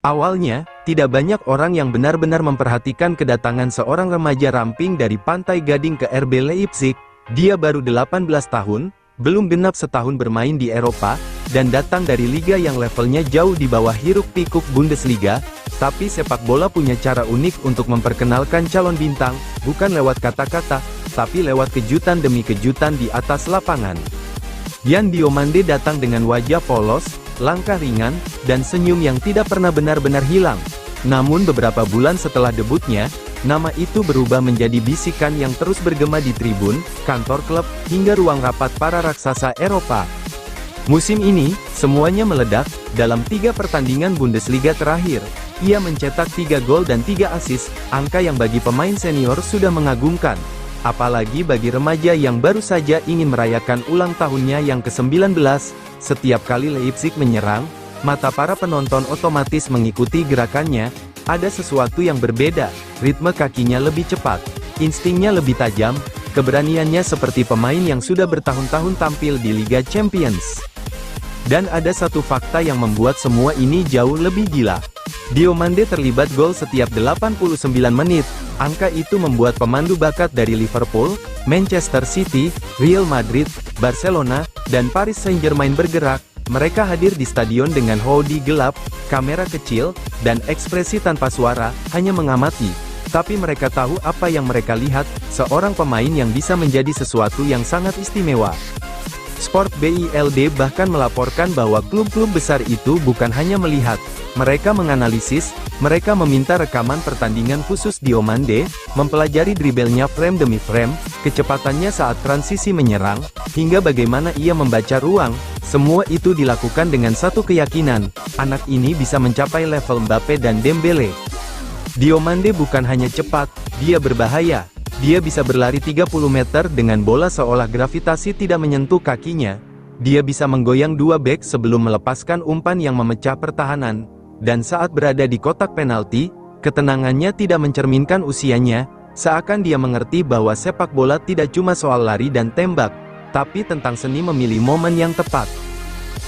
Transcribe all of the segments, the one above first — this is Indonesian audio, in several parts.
Awalnya, tidak banyak orang yang benar-benar memperhatikan kedatangan seorang remaja ramping dari Pantai Gading ke RB Leipzig. Dia baru 18 tahun, belum genap setahun bermain di Eropa, dan datang dari liga yang levelnya jauh di bawah hiruk-pikuk Bundesliga. Tapi sepak bola punya cara unik untuk memperkenalkan calon bintang, bukan lewat kata-kata, tapi lewat kejutan demi kejutan di atas lapangan. Yan Diomande datang dengan wajah polos, langkah ringan, dan senyum yang tidak pernah benar-benar hilang. Namun beberapa bulan setelah debutnya, nama itu berubah menjadi bisikan yang terus bergema di tribun, kantor klub, hingga ruang rapat para raksasa Eropa. Musim ini, semuanya meledak. Dalam 3 pertandingan Bundesliga terakhir, ia mencetak 3 gol dan 3 assist, angka yang bagi pemain senior sudah mengagumkan. Apalagi bagi remaja yang baru saja ingin merayakan ulang tahunnya yang ke-19, setiap kali Leipzig menyerang, mata para penonton otomatis mengikuti gerakannya. Ada sesuatu yang berbeda, ritme kakinya lebih cepat, instingnya lebih tajam, keberaniannya seperti pemain yang sudah bertahun-tahun tampil di Liga Champions. Dan ada satu fakta yang membuat semua ini jauh lebih gila. Diomande terlibat gol setiap 89 menit, angka itu membuat pemandu bakat dari Liverpool, Manchester City, Real Madrid, Barcelona, dan Paris Saint-Germain bergerak. Mereka hadir di stadion dengan hoodie gelap, kamera kecil, dan ekspresi tanpa suara, hanya mengamati. Tapi mereka tahu apa yang mereka lihat, seorang pemain yang bisa menjadi sesuatu yang sangat istimewa. Sport Bild bahkan melaporkan bahwa klub-klub besar itu bukan hanya melihat, mereka menganalisis, mereka meminta rekaman pertandingan khusus Diomande, mempelajari dribblenya frame demi frame, kecepatannya saat transisi menyerang, hingga bagaimana ia membaca ruang. Semua itu dilakukan dengan satu keyakinan, anak ini bisa mencapai level Mbappe dan Dembele. Diomande bukan hanya cepat, dia berbahaya. Dia bisa berlari 30 meter dengan bola seolah gravitasi tidak menyentuh kakinya. Dia bisa menggoyang 2 bek sebelum melepaskan umpan yang memecah pertahanan. Dan saat berada di kotak penalti, ketenangannya tidak mencerminkan usianya, seakan dia mengerti bahwa sepak bola tidak cuma soal lari dan tembak, tapi tentang seni memilih momen yang tepat.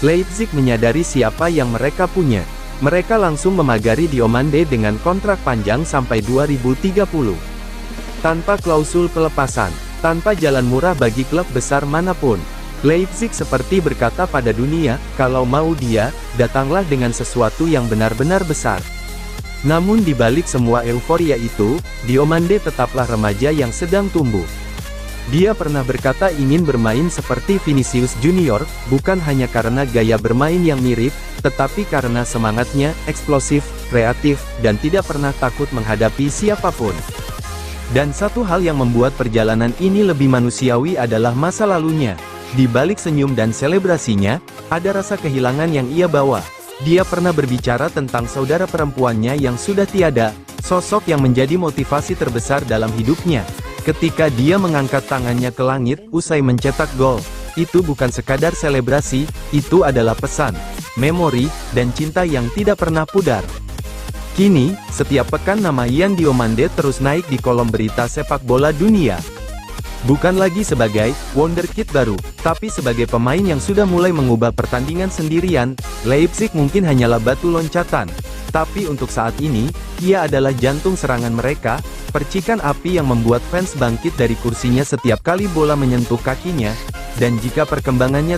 Leipzig menyadari siapa yang mereka punya. Mereka langsung memagari Diomande dengan kontrak panjang sampai 2030. Tanpa klausul pelepasan, tanpa jalan murah bagi klub besar manapun. Leipzig seperti berkata pada dunia, kalau mau dia, datanglah dengan sesuatu yang benar-benar besar. Namun di balik semua euforia itu, Diomande tetaplah remaja yang sedang tumbuh. Dia pernah berkata ingin bermain seperti Vinicius Junior, bukan hanya karena gaya bermain yang mirip, tetapi karena semangatnya, eksplosif, kreatif, dan tidak pernah takut menghadapi siapapun. Dan satu hal yang membuat perjalanan ini lebih manusiawi adalah masa lalunya. Di balik senyum dan selebrasinya, ada rasa kehilangan yang ia bawa. Dia pernah berbicara tentang saudara perempuannya yang sudah tiada, sosok yang menjadi motivasi terbesar dalam hidupnya. Ketika dia mengangkat tangannya ke langit, usai mencetak gol, itu bukan sekadar selebrasi, itu adalah pesan, memori, dan cinta yang tidak pernah pudar. Kini, setiap pekan nama Yan Diomande terus naik di kolom berita sepak bola dunia. Bukan lagi sebagai wonderkid baru, tapi sebagai pemain yang sudah mulai mengubah pertandingan sendirian. Leipzig mungkin hanyalah batu loncatan, tapi untuk saat ini, ia adalah jantung serangan mereka, percikan api yang membuat fans bangkit dari kursinya setiap kali bola menyentuh kakinya, dan jika perkembangannya